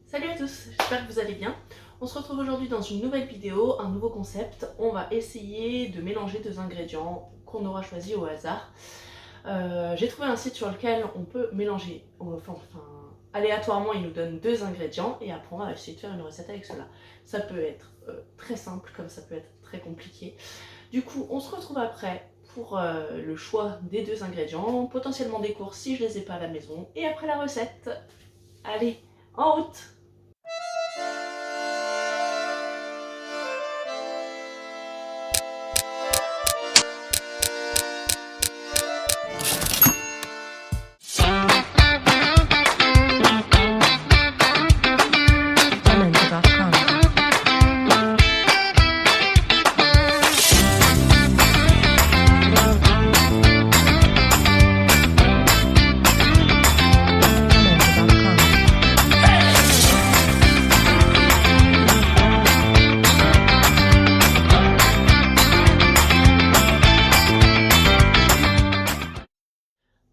Salut à tous, j'espère que vous allez bien. On se retrouve aujourd'hui dans une nouvelle vidéo, un nouveau concept. On va essayer de mélanger deux ingrédients qu'on aura choisis au hasard. J'ai trouvé un site sur lequel on peut mélanger, aléatoirement il nous donne deux ingrédients et après on va essayer de faire une recette avec cela. Ça peut être très simple comme ça peut être très compliqué. Du coup on se retrouve après pour le choix des deux ingrédients, potentiellement des courses si je les ai pas à la maison et après la recette. Allez, en route!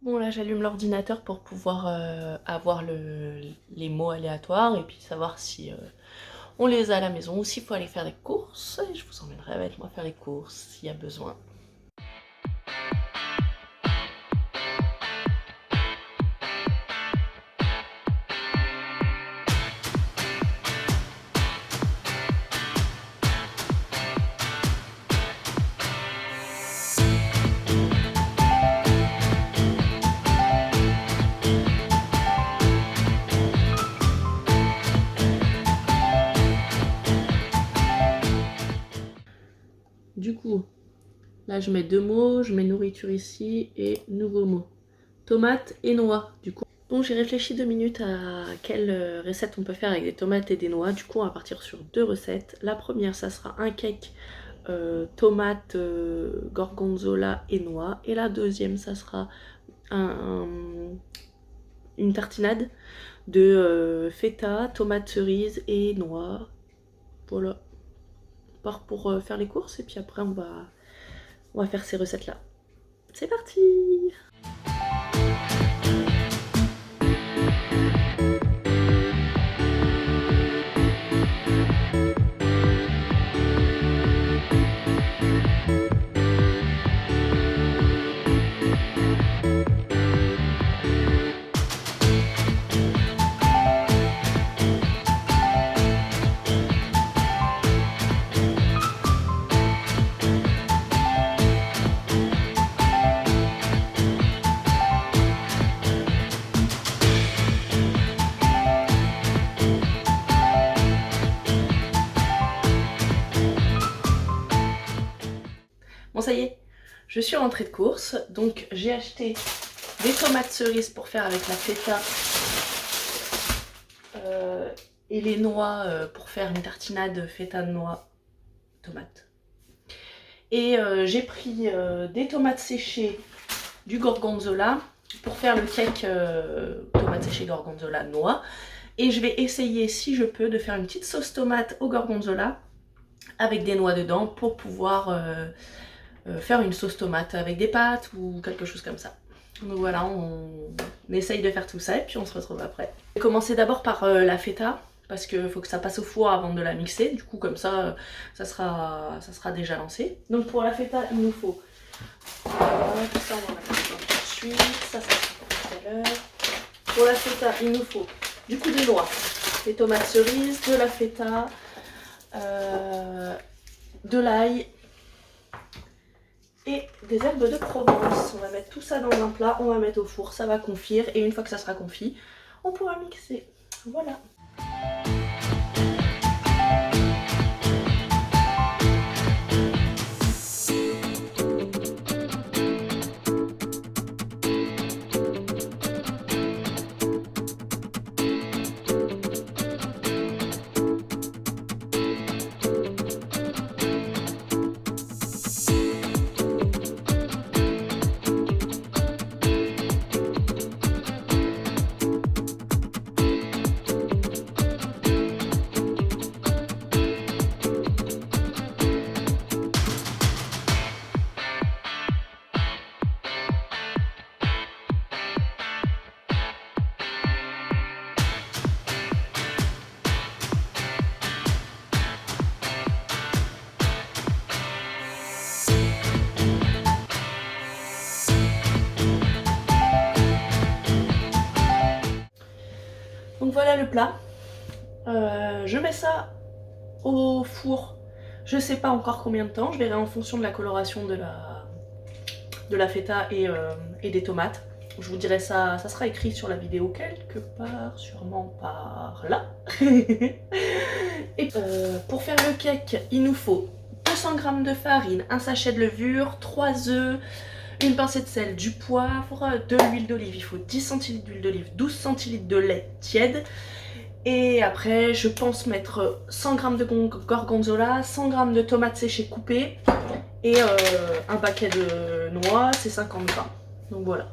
Bon là j'allume l'ordinateur pour pouvoir avoir les mots aléatoires et puis savoir si on les a à la maison ou s'il faut aller faire des courses. Et je vous emmènerai avec moi faire les courses s'il y a besoin. Du coup, là je mets deux mots, je mets nourriture ici et nouveau mot. Tomates et noix du coup. Bon, j'ai réfléchi 2 minutes à quelle recette on peut faire avec des tomates et des noix. Du coup, on va partir sur deux recettes. La première, ça sera un cake tomates, gorgonzola et noix. Et la deuxième, ça sera une tartinade de feta, tomates cerises et noix. Voilà. On part pour faire les courses et puis après on va faire ces recettes là. C'est parti! Bon ça y est, je suis rentrée de course, donc j'ai acheté des tomates cerises pour faire avec la feta et les noix pour faire une tartinade feta de noix tomate. Et j'ai pris des tomates séchées, du gorgonzola pour faire le cake tomates séchées gorgonzola noix. Et je vais essayer si je peux de faire une petite sauce tomate au gorgonzola avec des noix dedans pour pouvoir faire une sauce tomate avec des pâtes ou quelque chose comme ça. Donc voilà, on essaye de faire tout ça et puis on se retrouve après. Je vais commencer d'abord par la feta parce qu'il faut que ça passe au four avant de la mixer. Du coup comme ça, ça sera déjà lancé. Donc pour la feta, il nous faut ça, on va mettre tout de suite. Ça sera pour tout à l'heure. Pour la feta, il nous faut du coup des noix, des tomates cerises, de la feta, de l'ail et des herbes de Provence. On va mettre tout ça dans un plat, on va mettre au four, ça va confire et une fois que ça sera confit, on pourra mixer. Voilà. le plat. Je mets ça au four, je sais pas encore combien de temps, je verrai en fonction de la coloration de la feta et des tomates. Je vous dirai ça, ça sera écrit sur la vidéo quelque part, sûrement par là. Et pour faire le cake, il nous faut 200 g de farine, un sachet de levure, 3 œufs, une pincée de sel, du poivre, de l'huile d'olive. Il faut 10 centilitres d'huile d'olive, 12 centilitres de lait tiède. Et après, je pense mettre 100 g de gorgonzola, 100 g de tomates séchées coupées et un paquet de noix, c'est 50 g. Donc voilà.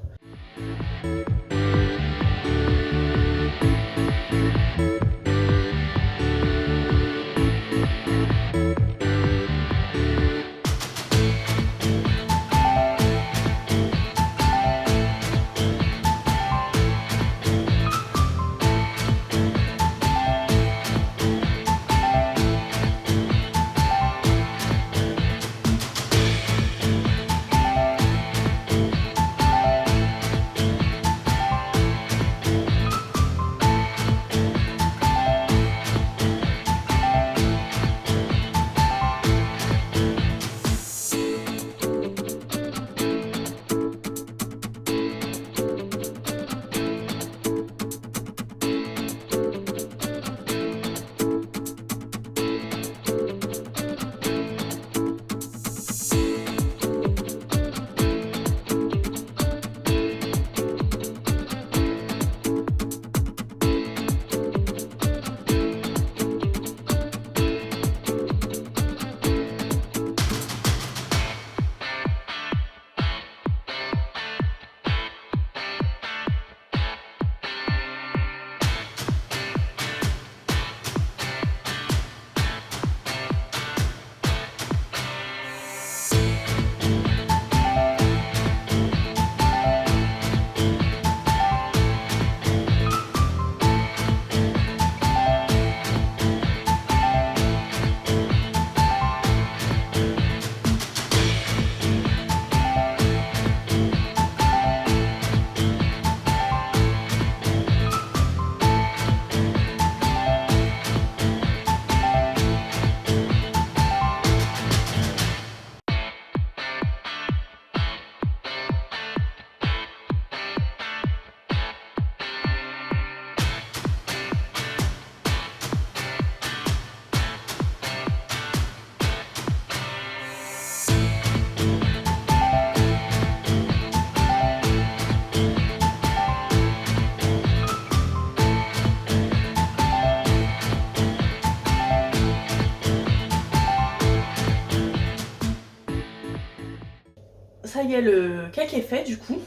Ça y est, le cake est fait du coup.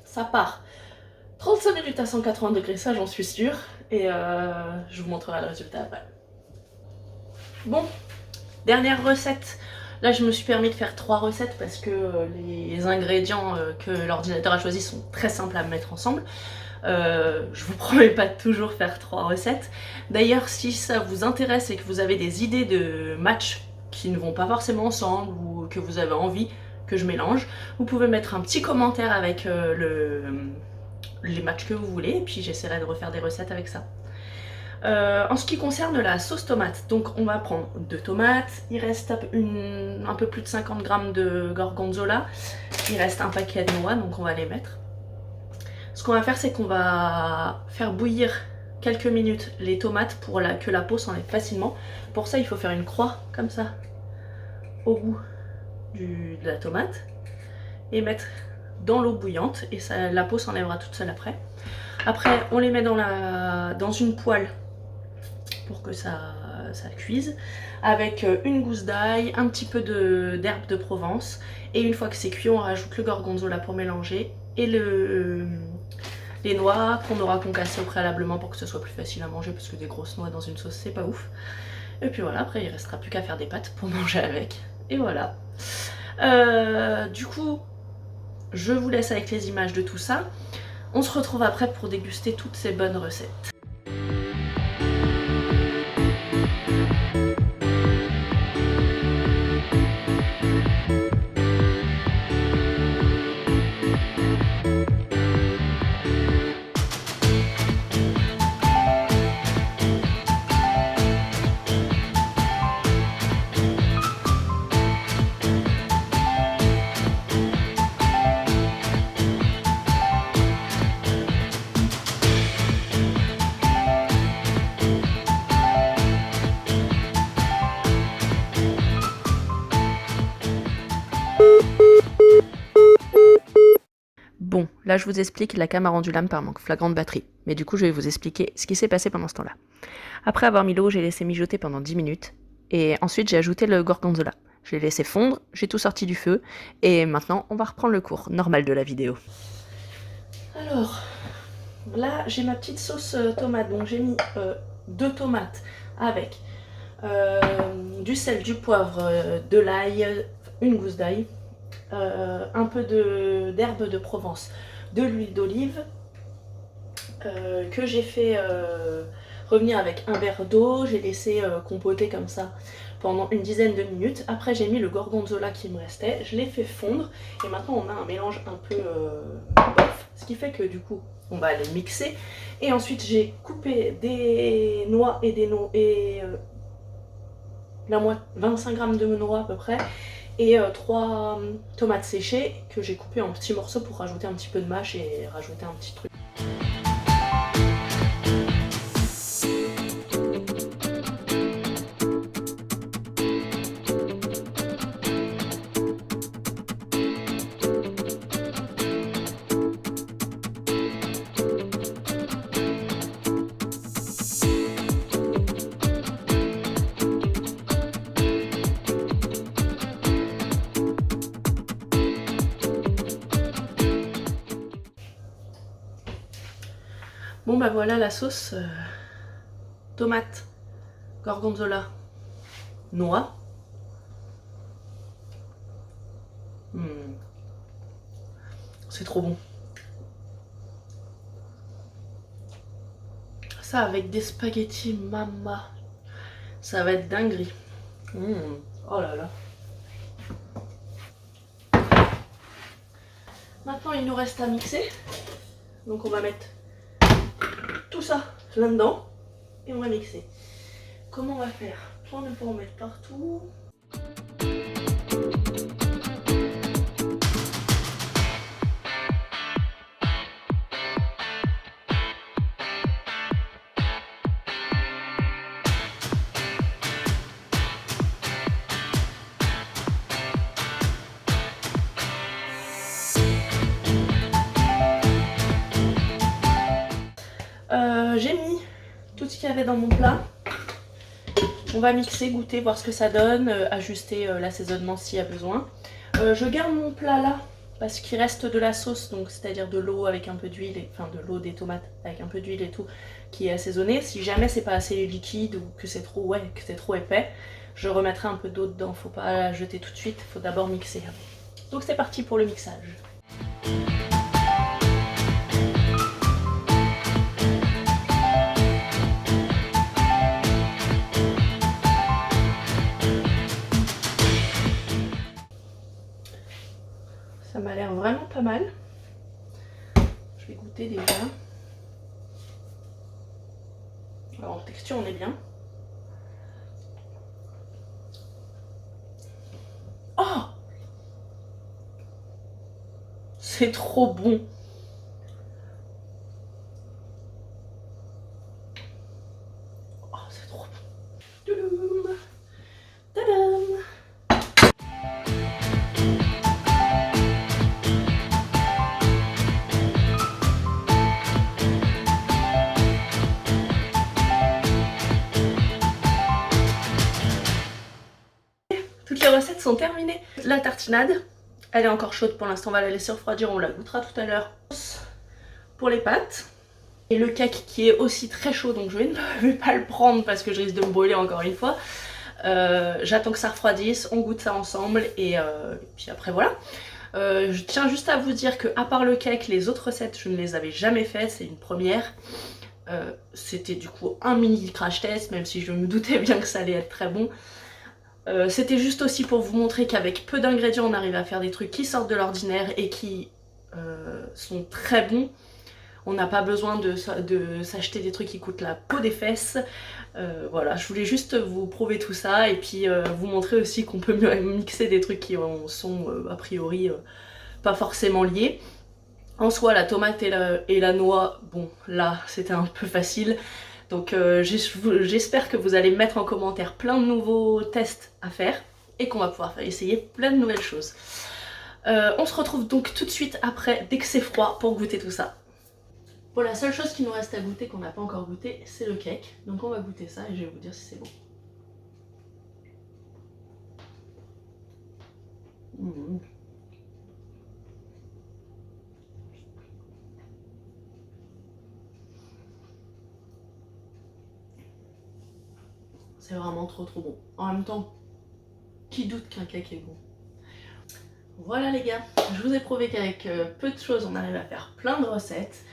Ça part 35 minutes à 180 degrés, ça j'en suis sûre. Et je vous montrerai le résultat après. Bon, dernière recette. Là je me suis permis de faire 3 recettes parce que les ingrédients que l'ordinateur a choisis sont très simples à mettre ensemble. Je vous promets pas de toujours faire 3 recettes. D'ailleurs, si ça vous intéresse et que vous avez des idées de matchs qui ne vont pas forcément ensemble ou que vous avez envie que je mélange, vous pouvez mettre un petit commentaire avec les matchs que vous voulez et puis j'essaierai de refaire des recettes avec ça. En ce qui concerne la sauce tomate, donc on va prendre 2 tomates, il reste un peu plus de 50 g de gorgonzola, il reste un paquet de noix, donc on va les mettre. Ce qu'on va faire, c'est qu'on va faire bouillir quelques minutes les tomates pour que la peau s'enlève facilement. Pour ça, il faut faire une croix comme ça au bout de la tomate et mettre dans l'eau bouillante et ça, la peau s'enlèvera toute seule après. Après, on les met dans une poêle pour que ça cuise avec une gousse d'ail, un petit peu d'herbe de Provence et une fois que c'est cuit, on rajoute le gorgonzola pour mélanger et les noix qu'on aura concassées préalablement pour que ce soit plus facile à manger parce que des grosses noix dans une sauce c'est pas ouf. Et puis voilà, après il restera plus qu'à faire des pâtes pour manger avec. Et voilà. Du coup, je vous laisse avec les images de tout ça. On se retrouve après pour déguster toutes ces bonnes recettes. Là, je vous explique, la cam a rendu l'âme par manque flagrant de batterie. Mais du coup, je vais vous expliquer ce qui s'est passé pendant ce temps-là. Après avoir mis l'eau, j'ai laissé mijoter pendant 10 minutes. Et ensuite, j'ai ajouté le gorgonzola. Je l'ai laissé fondre, j'ai tout sorti du feu. Et maintenant, on va reprendre le cours normal de la vidéo. Alors, là, j'ai ma petite sauce tomate. Donc, j'ai mis 2 tomates avec du sel, du poivre, de l'ail, une gousse d'ail, un peu d'herbe de Provence, de l'huile d'olive que j'ai fait revenir avec un verre d'eau. J'ai laissé compoter comme ça pendant une dizaine de minutes. Après, j'ai mis le gorgonzola qui me restait, je l'ai fait fondre et maintenant on a un mélange un peu bof, ce qui fait que du coup on va les mixer. Et ensuite j'ai coupé des noix et des noix et 25 g de noix à peu près et 3 tomates séchées que j'ai coupées en petits morceaux pour rajouter un petit peu de mâche et rajouter un petit truc. Bon bah voilà la sauce tomate, gorgonzola, noix. C'est trop bon. Ça avec des spaghettis mama, ça va être dinguerie. Oh là là. Maintenant il nous reste à mixer. Donc on va mettre tout ça là-dedans et on va mixer. Comment on va faire pour ne pas en mettre partout? J'ai mis tout ce qu'il y avait dans mon plat. On va mixer, goûter, voir ce que ça donne, ajuster l'assaisonnement s'il y a besoin. Je garde mon plat là parce qu'il reste de la sauce, donc c'est-à-dire de l'eau avec un peu d'huile, enfin de l'eau des tomates avec un peu d'huile et tout, qui est assaisonnée. Si jamais c'est pas assez liquide ou que c'est trop, que c'est trop épais, je remettrai un peu d'eau dedans. Faut pas la jeter tout de suite, faut d'abord mixer. Donc c'est parti pour le mixage. Ça m'a l'air vraiment pas mal. Je vais goûter déjà. Alors en texture on est bien. Oh! C'est trop bon! Oh c'est trop bon! Toudoum! Tadam! Toutes les recettes sont terminées. La tartinade, elle est encore chaude pour l'instant, on va la laisser refroidir, on la goûtera tout à l'heure. Pour les pâtes. Et le cake qui est aussi très chaud, donc je ne vais pas le prendre parce que je risque de me brûler encore une fois. J'attends que ça refroidisse, on goûte ça ensemble et puis après voilà. Je tiens juste à vous dire que à part le cake, les autres recettes je ne les avais jamais faites, c'est une première. C'était du coup un mini crash test, même si je me doutais bien que ça allait être très bon. C'était juste aussi pour vous montrer qu'avec peu d'ingrédients on arrive à faire des trucs qui sortent de l'ordinaire et qui sont très bons. On n'a pas besoin de s'acheter des trucs qui coûtent la peau des fesses. Voilà, je voulais juste vous prouver tout ça et puis vous montrer aussi qu'on peut mixer des trucs qui sont a priori pas forcément liés. En soi, la tomate et la noix, bon là c'était un peu facile. Donc j'espère que vous allez mettre en commentaire plein de nouveaux tests à faire et qu'on va pouvoir essayer plein de nouvelles choses. On se retrouve donc tout de suite après, dès que c'est froid, pour goûter tout ça. Bon, la seule chose qui nous reste à goûter, qu'on n'a pas encore goûté, c'est le cake. Donc on va goûter ça et je vais vous dire si c'est bon. Mmh. C'est vraiment trop bon. En même temps, qui doute qu'un cake est bon? Voilà les gars, je vous ai prouvé qu'avec peu de choses, on arrive à faire plein de recettes.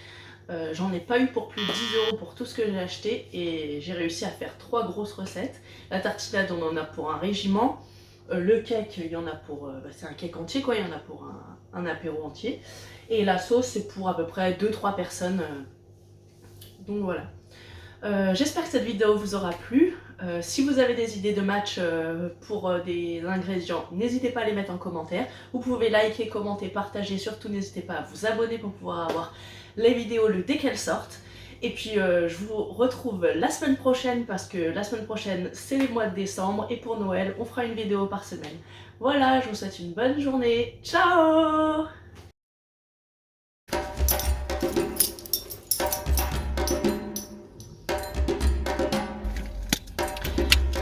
J'en ai pas eu pour plus de 10 € pour tout ce que j'ai acheté et j'ai réussi à faire 3 grosses recettes. La tartinade, on en a pour un régiment. Le cake, il y en a pour... c'est un cake entier quoi, il y en a pour un apéro entier. Et la sauce, c'est pour à peu près 2-3 personnes. Donc voilà. J'espère que cette vidéo vous aura plu. Si vous avez des idées de match pour des ingrédients, n'hésitez pas à les mettre en commentaire. Vous pouvez liker, commenter, partager. Surtout, n'hésitez pas à vous abonner pour pouvoir avoir les vidéos dès qu'elles sortent. Et puis, je vous retrouve la semaine prochaine parce que la semaine prochaine, c'est le mois de décembre. Et pour Noël, on fera une vidéo par semaine. Voilà, je vous souhaite une bonne journée. Ciao!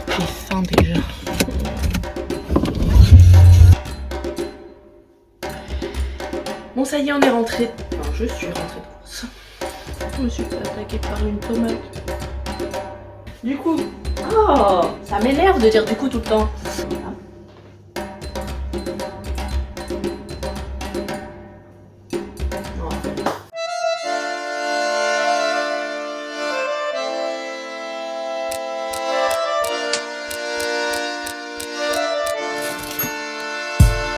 J'ai faim déjà. Bon, ça y est, on est rentré. Enfin, je suis rentrée de course. Je me suis fait attaquer par une tomate. Du coup, oh, ça m'énerve de dire du coup tout le temps.